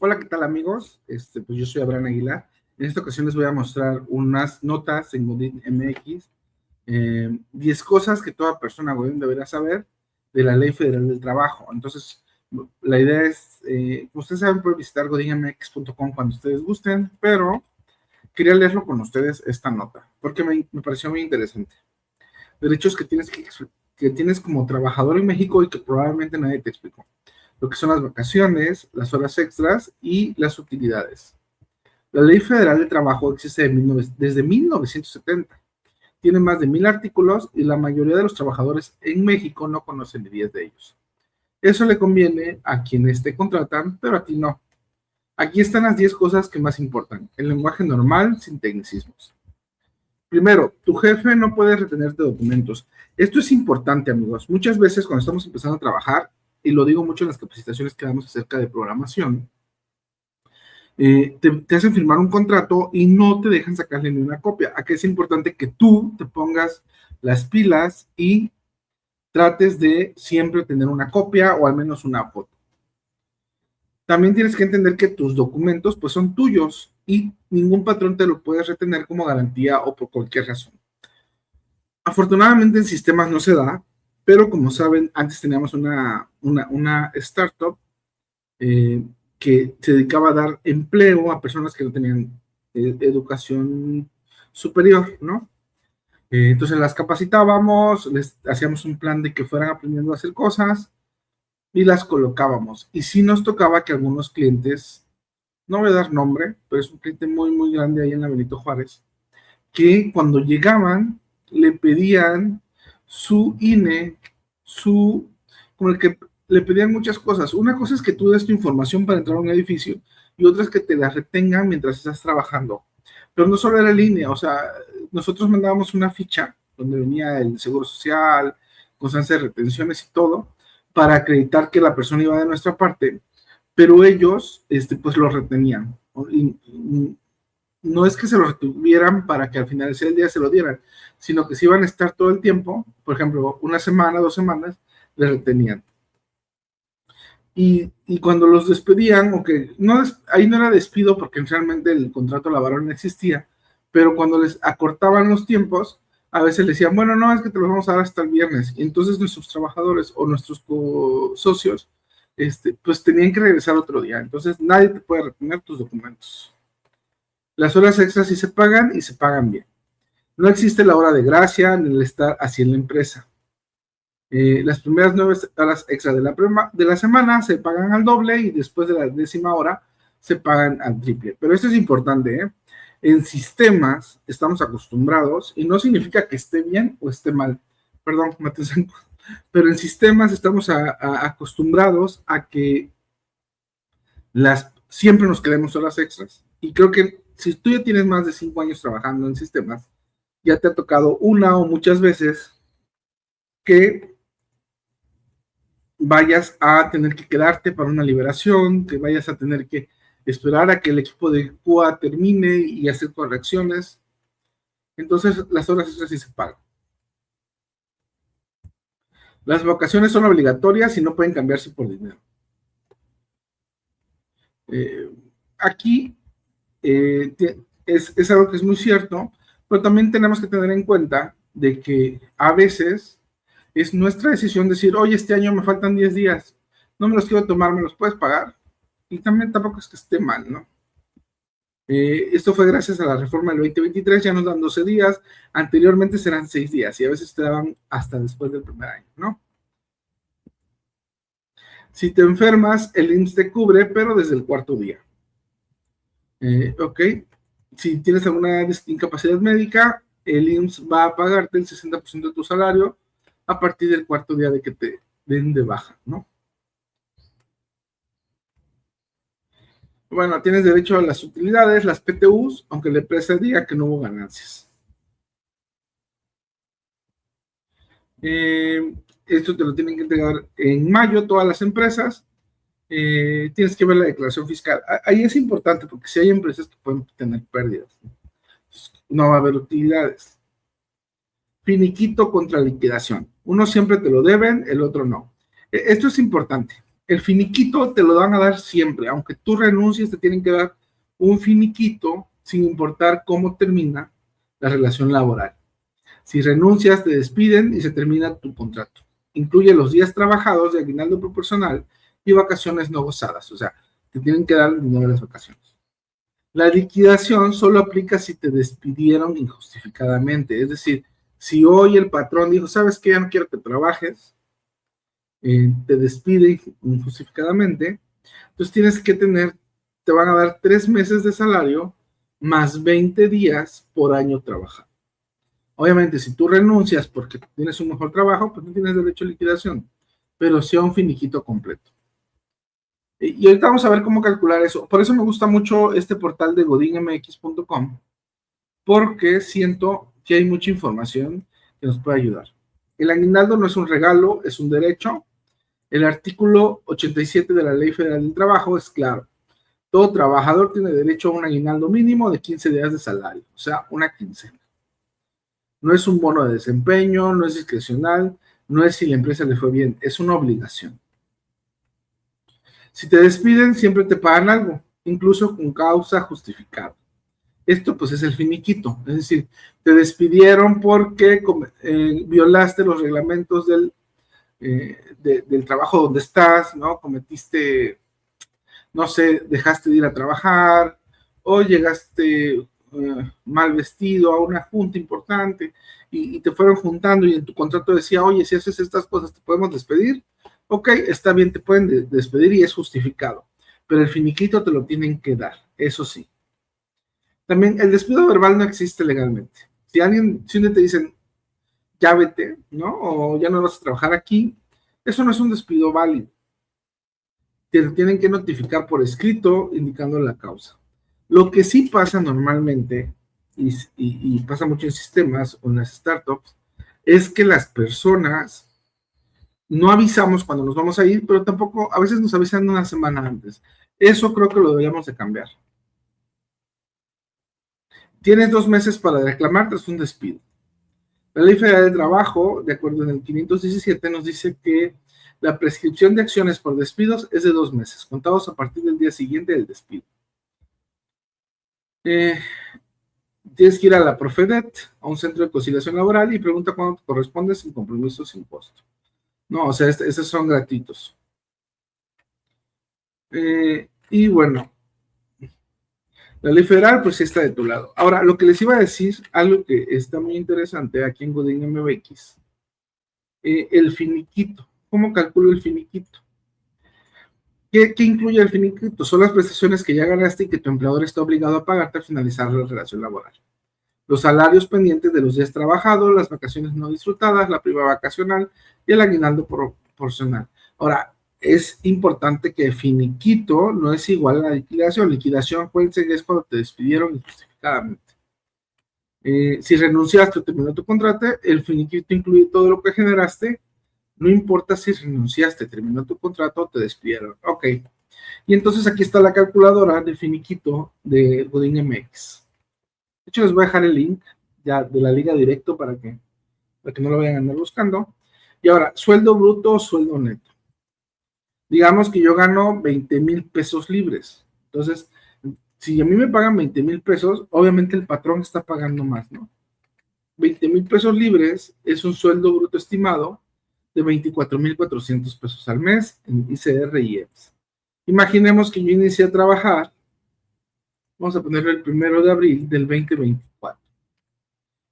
Hola, ¿qué tal amigos? Pues yo soy Abraham Aguilar. En esta ocasión les voy a mostrar unas notas en Godín MX, 10 cosas que toda persona Godín debería saber de la Ley Federal del Trabajo. Entonces, la idea es, como ustedes saben, pueden visitar godinmx.com cuando ustedes gusten, pero quería leerlo con ustedes esta nota, porque me pareció muy interesante. Derechos que tienes como trabajador en México y que probablemente nadie te explicó. Lo que son las vacaciones, las horas extras y las utilidades. La Ley Federal de Trabajo existe desde 1970. Tiene más de 1000 artículos y la mayoría de los trabajadores en México no conocen ni 10 de ellos. Eso le conviene a quienes te contratan, pero a ti no. Aquí están las 10 cosas que más importan. El lenguaje normal, sin tecnicismos. Primero, tu jefe no puede retenerte documentos. Esto es importante, amigos. Muchas veces cuando estamos empezando a trabajar, y lo digo mucho en las capacitaciones que damos acerca de programación, te hacen firmar un contrato y no te dejan sacarle ni una copia. Aquí es importante que tú te pongas las pilas y trates de siempre tener una copia o al menos una foto. También tienes que entender que tus documentos pues son tuyos y ningún patrón te lo puede retener como garantía o por cualquier razón. Afortunadamente en sistemas no se da, pero como saben, antes teníamos una startup que se dedicaba a dar empleo a personas que no tenían educación superior, ¿no? Entonces las capacitábamos, les hacíamos un plan de que fueran aprendiendo a hacer cosas y las colocábamos. Y sí nos tocaba que algunos clientes, no voy a dar nombre, pero es un cliente muy, muy grande ahí en la Benito Juárez, que cuando llegaban le pedían su INE, como el que le pedían muchas cosas. Una cosa es que tú des tu información para entrar a un edificio y otra es que te la retengan mientras estás trabajando. Pero no solo era el INE, o sea, nosotros mandábamos una ficha donde venía el seguro social, constancia de retenciones y todo, para acreditar que la persona iba de nuestra parte, pero ellos, pues lo retenían. Y no es que se lo retuvieran para que al final del día se lo dieran, sino que si iban a estar todo el tiempo, por ejemplo, una semana, 2 semanas, les retenían. Y cuando los despedían, ahí no era despido porque realmente el contrato laboral no existía, pero cuando les acortaban los tiempos, a veces les decían, bueno, no, es que te los vamos a dar hasta el viernes. Y entonces nuestros trabajadores o nuestros socios, pues tenían que regresar otro día. Entonces nadie te puede retener tus documentos. Las horas extras sí se pagan y se pagan bien. No existe la hora de gracia ni el estar así en la empresa. Las primeras 9 horas extra de la semana se pagan al doble y después de la 10ª hora se pagan al triple. Pero esto es importante, ¿eh? En sistemas estamos acostumbrados, y no significa que esté bien o esté mal, perdón, pero en sistemas estamos acostumbrados a que siempre nos quedemos horas extras. Y creo que si tú ya tienes más de 5 años trabajando en sistemas, ya te ha tocado una o muchas veces que vayas a tener que quedarte para una liberación, que vayas a tener que esperar a que el equipo de QA termine y hacer correcciones. Entonces, las horas extras sí se pagan. Las vacaciones son obligatorias y no pueden cambiarse por dinero. Aquí es algo que es muy cierto, pero también tenemos que tener en cuenta de que a veces es nuestra decisión decir, oye, este año me faltan 10 días, no me los quiero tomar, ¿me los puedes pagar? Y también tampoco es que esté mal, ¿no? Esto fue gracias a la reforma del 2023, ya nos dan 12 días, anteriormente serán 6 días y a veces te daban hasta después del primer año, ¿no? Si te enfermas, el IMSS te cubre, pero desde el 4.º día. Ok, si tienes alguna incapacidad médica, el IMSS va a pagarte el 60% de tu salario a partir del 4.º día de que te den de baja, ¿no? Bueno, tienes derecho a las utilidades, las PTUs, aunque la empresa diga que no hubo ganancias. Esto te lo tienen que entregar en mayo todas las empresas. Tienes que ver la declaración fiscal. Ahí es importante porque si hay empresas que pueden tener pérdidas, no va a haber utilidades. Finiquito contra liquidación. Uno siempre te lo deben, el otro no. Esto es importante. el finiquito te lo van a dar siempre, aunque tú renuncies, te tienen que dar un finiquito sin importar cómo termina la relación laboral. Si renuncias, te despiden y se termina tu contrato. Incluye los días trabajados de aguinaldo proporcional y vacaciones no gozadas, o sea, te tienen que dar el dinero de las vacaciones. La liquidación solo aplica si te despidieron injustificadamente, es decir, si hoy el patrón dijo, sabes que ya no quiero que trabajes, te despide injustificadamente, entonces tienes que tener, te van a dar 3 meses de salario más 20 días por año trabajado. Obviamente, si tú renuncias porque tienes un mejor trabajo, pues no tienes derecho a liquidación, pero sí a un finiquito completo. Y ahorita vamos a ver cómo calcular eso. Por eso me gusta mucho este portal de godinmx.com, porque siento que hay mucha información que nos puede ayudar. El aguinaldo no es un regalo, es un derecho. El artículo 87 de la Ley Federal del Trabajo es claro. Todo trabajador tiene derecho a un aguinaldo mínimo de 15 días de salario, o sea, una quincena. No es un bono de desempeño, no es discrecional, no es si la empresa le fue bien, es una obligación. Si te despiden, siempre te pagan algo, incluso con causa justificada. Esto pues es el finiquito, es decir, te despidieron porque violaste los reglamentos del trabajo donde estás, ¿no? Cometiste, no sé, dejaste de ir a trabajar o llegaste mal vestido a una junta importante y te fueron juntando y en tu contrato decía, oye, si haces estas cosas te podemos despedir. Ok, está bien, te pueden despedir y es justificado, pero el finiquito te lo tienen que dar, eso sí. También el despido verbal no existe legalmente. Si un día te dicen, ya vete, ¿no? O ya no vas a trabajar aquí, eso no es un despido válido. Te tienen que notificar por escrito indicando la causa. Lo que sí pasa normalmente, y pasa mucho en sistemas o en las startups, es que las personas no avisamos cuando nos vamos a ir, pero tampoco, a veces nos avisan una semana antes. Eso creo que lo deberíamos de cambiar. Tienes 2 meses para reclamar tras un despido. La Ley Federal de Trabajo, de acuerdo en el 517, nos dice que la prescripción de acciones por despidos es de 2 meses, contados a partir del día siguiente del despido. Tienes que ir a la Profedet, a un centro de conciliación laboral, y pregunta cuándo te corresponde sin compromiso, sin costo. No, o sea, estos son gratuitos. Y bueno, la ley federal, pues sí está de tu lado. Ahora, lo que les iba a decir, algo que está muy interesante aquí en Godín MBX, el finiquito. ¿Cómo calculo el finiquito? ¿Qué incluye el finiquito? Son las prestaciones que ya ganaste y que tu empleador está obligado a pagarte al finalizar la relación laboral. Los salarios pendientes de los días trabajados, las vacaciones no disfrutadas, la prima vacacional y el aguinaldo proporcional. Ahora, es importante que finiquito no es igual a la liquidación. Liquidación, acuérdense que es cuando te despidieron injustificadamente. Si renunciaste o terminó tu contrato, el finiquito incluye todo lo que generaste. No importa si renunciaste, terminó tu contrato o te despidieron. Ok. Y entonces aquí está la calculadora de finiquito de Godín MX. De hecho, les voy a dejar el link ya de la liga directo para que no lo vayan a andar buscando. Y ahora, sueldo bruto o sueldo neto. Digamos que yo gano 20,000 pesos libres. Entonces, si a mí me pagan 20,000 pesos, obviamente el patrón está pagando más, ¿no? 20,000 pesos libres es un sueldo bruto estimado de 24,400 pesos al mes en ICR y EPS. Imaginemos que yo inicié a trabajar, vamos a ponerlo el 1 de abril del 2024,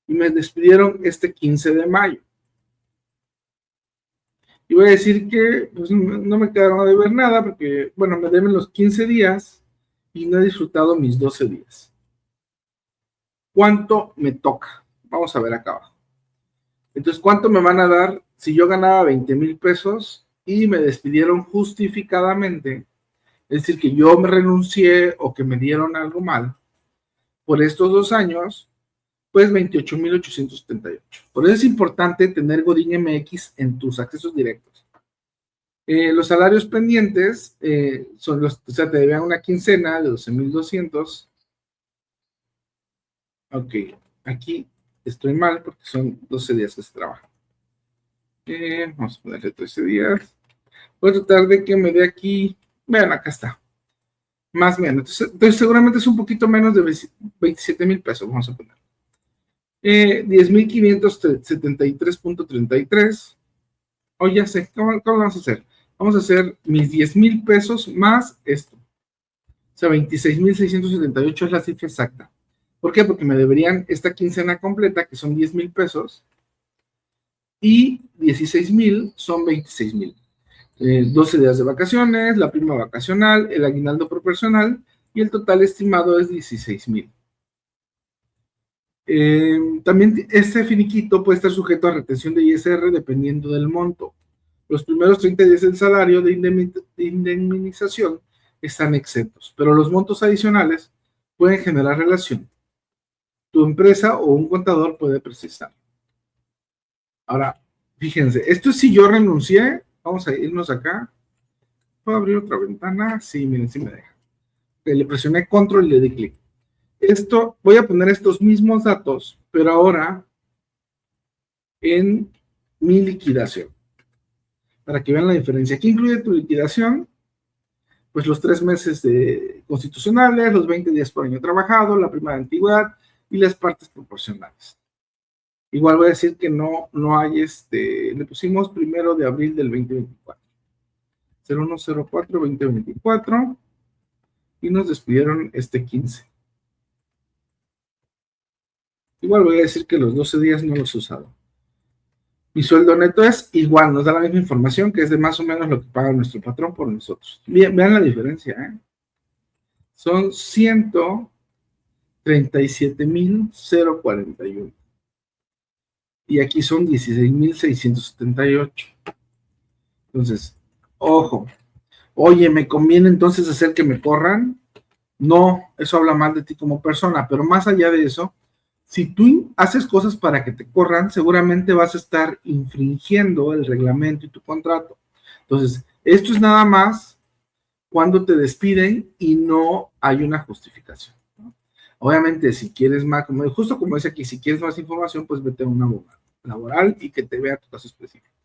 y me despidieron este 15 de mayo. Y voy a decir que pues, no me quedaron a deber nada porque, bueno, me deben los 15 días y no he disfrutado mis 12 días. ¿Cuánto me toca? Vamos a ver acá abajo. Entonces, ¿cuánto me van a dar si yo ganaba 20,000 pesos y me despidieron justificadamente? Es decir, que yo me renuncié o que me dieron algo mal por estos 2 años, pues 28,878. Por eso es importante tener Godín MX en tus accesos directos. Los salarios pendientes son los, o sea, te debían una quincena de 12,200. Ok, aquí estoy mal porque son 12 días que se trabaja. Vamos a ponerle 13 días. Voy a tratar de que me dé aquí, vean, acá está, más o menos. Entonces seguramente es un poquito menos de 27,000 pesos, vamos a poner. 10,573.33. O ya sé, ¿cómo vamos a hacer? Vamos a hacer mis 10,000 pesos más esto. O sea, 26,678 es la cifra exacta. ¿Por qué? Porque me deberían esta quincena completa, que son 10,000 pesos, y 16,000 son 26,000. 12 días de vacaciones, la prima vacacional, el aguinaldo proporcional, y el total estimado es 16,000. También este finiquito puede estar sujeto a retención de ISR dependiendo del monto. Los primeros 30 días del salario de indemnización están exentos, pero los montos adicionales pueden generar relación. Tu empresa o un contador puede precisar. Ahora, fíjense, esto es si yo renuncié. Vamos a irnos acá. ¿Puedo abrir otra ventana? Sí, miren, sí me deja. Le presioné control y le di clic. Esto, voy a poner estos mismos datos, pero ahora en mi liquidación, para que vean la diferencia. ¿Qué incluye tu liquidación? Pues los 3 meses constitucionales, los 20 días por año trabajado, la prima de antigüedad y las partes proporcionales. Igual voy a decir que no hay, le pusimos 1 de abril del 2024. 0104-2024 y nos despidieron este 15. Igual voy a decir que los 12 días no los he usado. Mi sueldo neto es igual, nos da la misma información, que es de más o menos lo que paga nuestro patrón por nosotros. Bien, vean la diferencia, ¿eh? Son 137,041. Y aquí son 16,678. Entonces, ojo. Oye, ¿me conviene entonces hacer que me corran? No, eso habla mal de ti como persona, pero más allá de eso, si tú haces cosas para que te corran, seguramente vas a estar infringiendo el reglamento y tu contrato. Entonces, esto es nada más cuando te despiden y no hay una justificación, ¿no? Obviamente, si quieres más, justo como dice aquí, si quieres más información, pues vete a un abogado laboral y que te vea tu caso específico.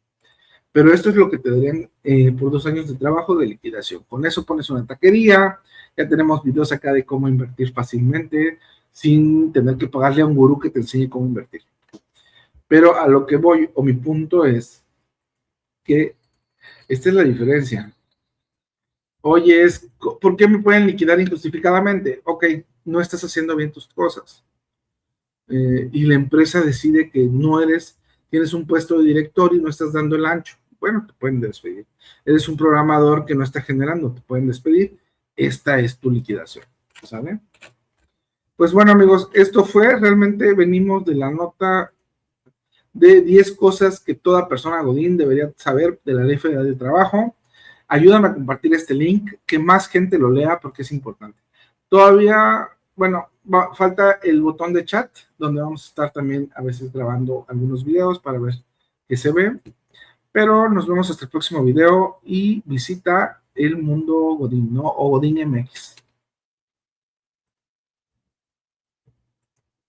Pero esto es lo que te darían por 2 años de trabajo de liquidación. Con eso pones una taquería, ya tenemos videos acá de cómo invertir fácilmente, sin tener que pagarle a un gurú que te enseñe cómo invertir. Pero a lo que voy, o mi punto es que esta es la diferencia. Oye, ¿por qué me pueden liquidar injustificadamente? Ok, no estás haciendo bien tus cosas. Y la empresa decide que no tienes un puesto de director y no estás dando el ancho. Bueno, te pueden despedir. Eres un programador que no está generando, te pueden despedir. Esta es tu liquidación, ¿sale? Pues bueno, amigos, esto fue, realmente venimos de la nota de 10 cosas que toda persona Godín debería saber de la Ley Federal de Trabajo. Ayúdame a compartir este link, que más gente lo lea porque es importante. Todavía, bueno, falta el botón de chat, donde vamos a estar también a veces grabando algunos videos para ver qué se ve. Pero nos vemos hasta el próximo video y visita el mundo Godín, ¿no? O Godín MX.